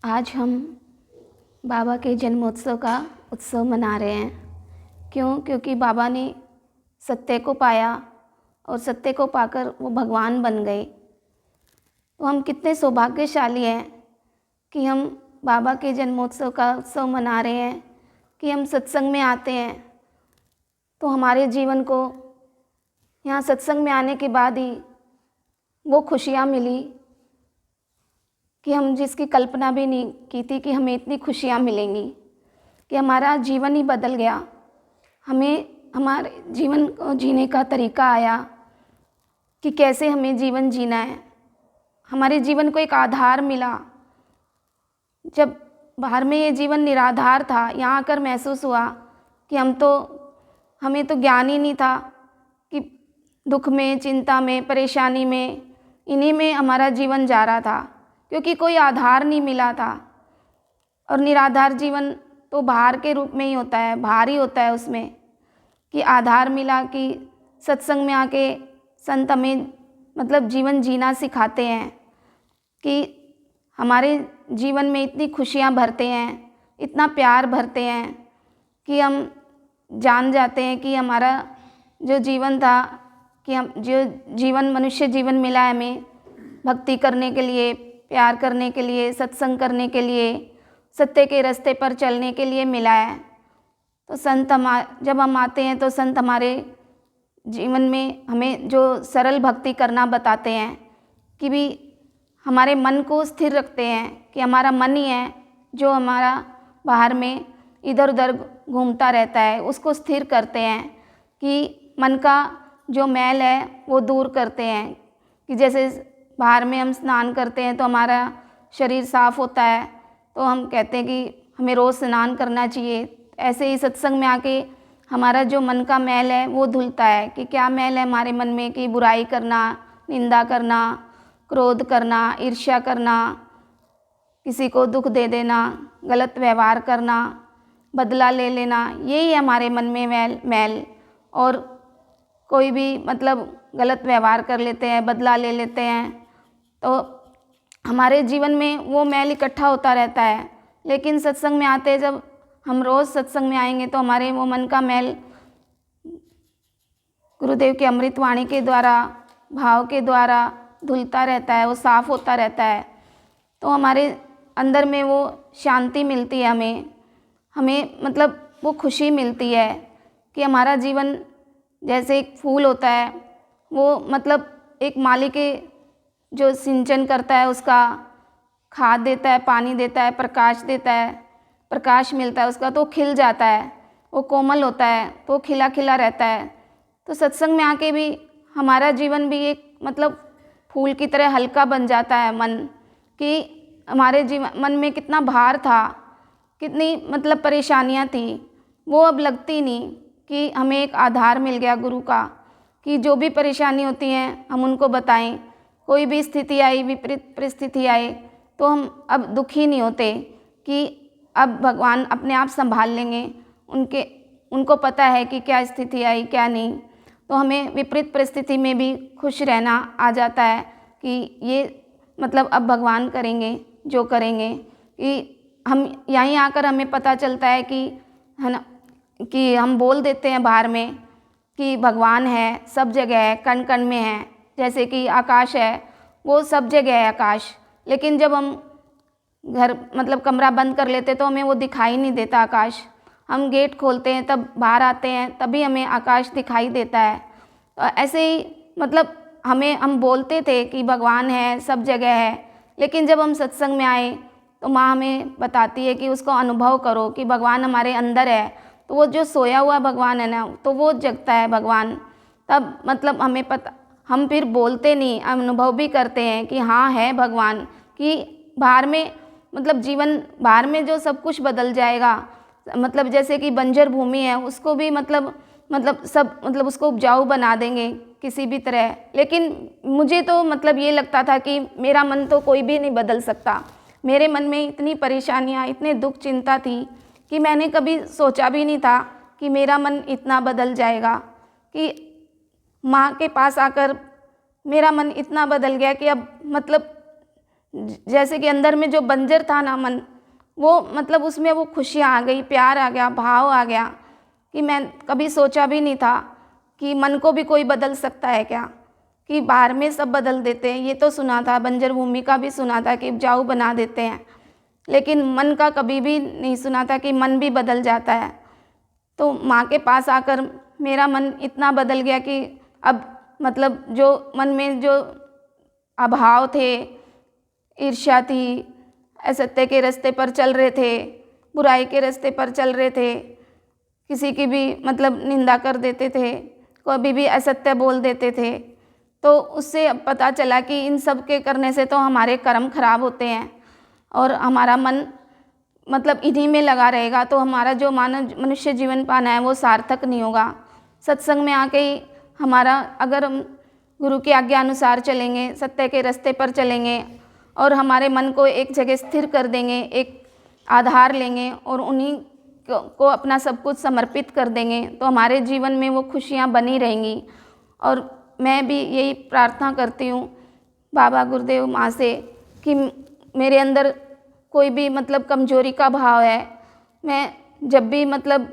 आज हम बाबा के जन्मोत्सव का उत्सव मना रहे हैं। क्योंकि बाबा ने सत्य को पाया और सत्य को पाकर वो भगवान बन गए। तो हम कितने सौभाग्यशाली हैं कि हम बाबा के जन्मोत्सव का उत्सव मना रहे हैं, कि हम सत्संग में आते हैं। तो हमारे जीवन को यहाँ सत्संग में आने के बाद ही वो खुशियाँ मिली कि हम जिसकी कल्पना भी नहीं की थी कि हमें इतनी खुशियाँ मिलेंगी, कि हमारा जीवन ही बदल गया। हमें हमारे जीवन को जीने का तरीका आया कि कैसे हमें जीवन जीना है। हमारे जीवन को एक आधार मिला। जब बाहर में ये जीवन निराधार था, यहाँ आकर महसूस हुआ कि हमें तो ज्ञान ही नहीं था कि दुख में, चिंता में, परेशानी में, इन्हीं में हमारा जीवन जा रहा था, क्योंकि कोई आधार नहीं मिला था। और निराधार जीवन तो बाहर के रूप में ही होता है, बाहर ही होता है उसमें, कि आधार मिला कि सत्संग में आके संत हमें जीवन जीना सिखाते हैं, कि हमारे जीवन में इतनी खुशियाँ भरते हैं, इतना प्यार भरते हैं कि हम जान जाते हैं कि हमारा जो जीवन था, कि हम जो जीवन मनुष्य जीवन मिला है हमें भक्ति करने के लिए, प्यार करने के लिए, सत्संग करने के लिए, सत्य के रास्ते पर चलने के लिए मिला है। तो जब हम आते हैं तो संत हमारे जीवन में हमें जो सरल भक्ति करना बताते हैं, कि भी हमारे मन को स्थिर रखते हैं, कि हमारा मन ही है जो हमारा बाहर में इधर उधर घूमता रहता है, उसको स्थिर करते हैं, कि मन का जो मैल है वो दूर करते हैं। कि जैसे बाहर में हम स्नान करते हैं तो हमारा शरीर साफ होता है, तो हम कहते हैं कि हमें रोज़ स्नान करना चाहिए। ऐसे ही सत्संग में आके हमारा जो मन का मैल है वो धुलता है। कि क्या मैल है हमारे मन में, कि बुराई करना, निंदा करना, क्रोध करना, ईर्ष्या करना, किसी को दुख दे देना, गलत व्यवहार करना, बदला ले लेना, यही है हमारे मन में मैल। और कोई भी गलत व्यवहार कर लेते हैं, बदला ले लेते हैं, तो हमारे जीवन में वो मैल इकट्ठा होता रहता है। लेकिन सत्संग में आते, जब हम रोज़ सत्संग में आएंगे तो हमारे वो मन का मैल गुरुदेव की अमृत वाणी के द्वारा, भाव के द्वारा धुलता रहता है, वो साफ होता रहता है। तो हमारे अंदर में वो शांति मिलती है, हमें वो खुशी मिलती है कि हमारा जीवन जैसे एक फूल होता है, वो एक माली के जो सिंचन करता है, उसका खाद देता है, पानी देता है, प्रकाश देता है, प्रकाश मिलता है उसका, तो खिल जाता है, वो कोमल होता है, तो खिला खिला रहता है। तो सत्संग में आके भी हमारा जीवन भी एक फूल की तरह हल्का बन जाता है मन, कि हमारे मन में कितना भार था, कितनी परेशानियां थी, वो अब लगती नहीं, कि हमें एक आधार मिल गया गुरु का, कि जो भी परेशानी होती हैं हम उनको बताएं। कोई भी स्थिति आई, विपरीत परिस्थिति आए, तो हम अब दुखी नहीं होते, कि अब भगवान अपने आप संभाल लेंगे। उनको पता है कि क्या स्थिति आई, क्या नहीं। तो हमें विपरीत परिस्थिति में भी खुश रहना आ जाता है, कि ये अब भगवान करेंगे जो करेंगे। कि हम यहीं आकर हमें पता चलता है कि, है ना, कि हम बोल देते हैं बाहर में कि भगवान है, सब जगह है, कण कण में है। जैसे कि आकाश है, वो सब जगह है आकाश, लेकिन जब हम घर कमरा बंद कर लेते तो हमें वो दिखाई नहीं देता आकाश। हम गेट खोलते हैं, तब बाहर आते हैं, तभी हमें आकाश दिखाई देता है। तो ऐसे ही हम बोलते थे कि भगवान है, सब जगह है, लेकिन जब हम सत्संग में आए तो माँ हमें बताती है कि उसको अनुभव करो, कि भगवान हमारे अंदर है। तो वो जो सोया हुआ भगवान है ना, तो वो जगता है भगवान। तब हमें पता, हम फिर बोलते नहीं, अनुभव भी करते हैं कि हाँ है भगवान। कि बाहर में जीवन, बाहर में जो सब कुछ बदल जाएगा, जैसे कि बंजर भूमि है, उसको भी उसको उपजाऊ बना देंगे किसी भी तरह। लेकिन मुझे तो ये लगता था कि मेरा मन तो कोई भी नहीं बदल सकता। मेरे मन में इतनी परेशानियाँ, इतने दुख, चिंता थी, कि मैंने कभी सोचा भी नहीं था कि मेरा मन इतना बदल जाएगा। कि माँ के पास आकर मेरा मन इतना बदल गया कि अब जैसे कि अंदर में जो बंजर था ना मन, वो मतलब उसमें वो खुशियाँ आ गई, प्यार आ गया, भाव आ गया कि मैं कभी सोचा भी नहीं था कि मन को भी कोई बदल सकता है क्या, कि बाहर में सब बदल देते हैं। ये तो सुना था, बंजर भूमि का भी सुना था कि उपजाऊ बना देते हैं, लेकिन मन का कभी भी नहीं सुना था कि मन भी बदल जाता है। तो माँ के पास आकर मेरा मन इतना बदल गया कि अब मतलब जो मन में जो अभाव थे, ईर्ष्या थी, असत्य के रास्ते पर चल रहे थे, बुराई के रास्ते पर चल रहे थे, किसी की भी मतलब निंदा कर देते थे, कभी भी असत्य बोल देते थे, तो उससे अब पता चला कि इन सब के करने से तो हमारे कर्म खराब होते हैं और हमारा मन मतलब इन्हीं में लगा रहेगा, तो हमारा जो मानव मनुष्य जीवन पाना है वो सार्थक नहीं होगा। सत्संग में आके ही हमारा, अगर हम गुरु की आज्ञा अनुसार चलेंगे, सत्य के रास्ते पर चलेंगे और हमारे मन को एक जगह स्थिर कर देंगे, एक आधार लेंगे और उन्हीं को अपना सब कुछ समर्पित कर देंगे, तो हमारे जीवन में वो खुशियाँ बनी रहेंगी। और मैं भी यही प्रार्थना करती हूँ बाबा गुरुदेव माँ से कि मेरे अंदर कोई भी मतलब कमजोरी का भाव है, मैं जब भी मतलब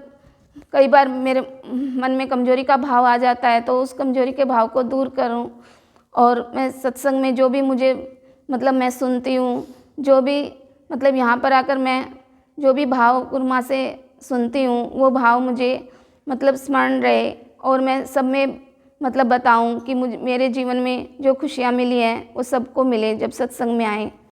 कई बार मेरे मन में कमजोरी का भाव आ जाता है तो उस कमजोरी के भाव को दूर करूं। और मैं सत्संग में जो भी मुझे मतलब मैं सुनती हूँ, जो भी मतलब यहाँ पर आकर मैं जो भी भाव गुरु माँ से सुनती हूँ, वो भाव मुझे मतलब स्मरण रहे और मैं सब में मतलब बताऊँ कि मुझे मेरे जीवन में जो खुशियाँ मिली हैं वो सबको मिले जब सत्संग में आए।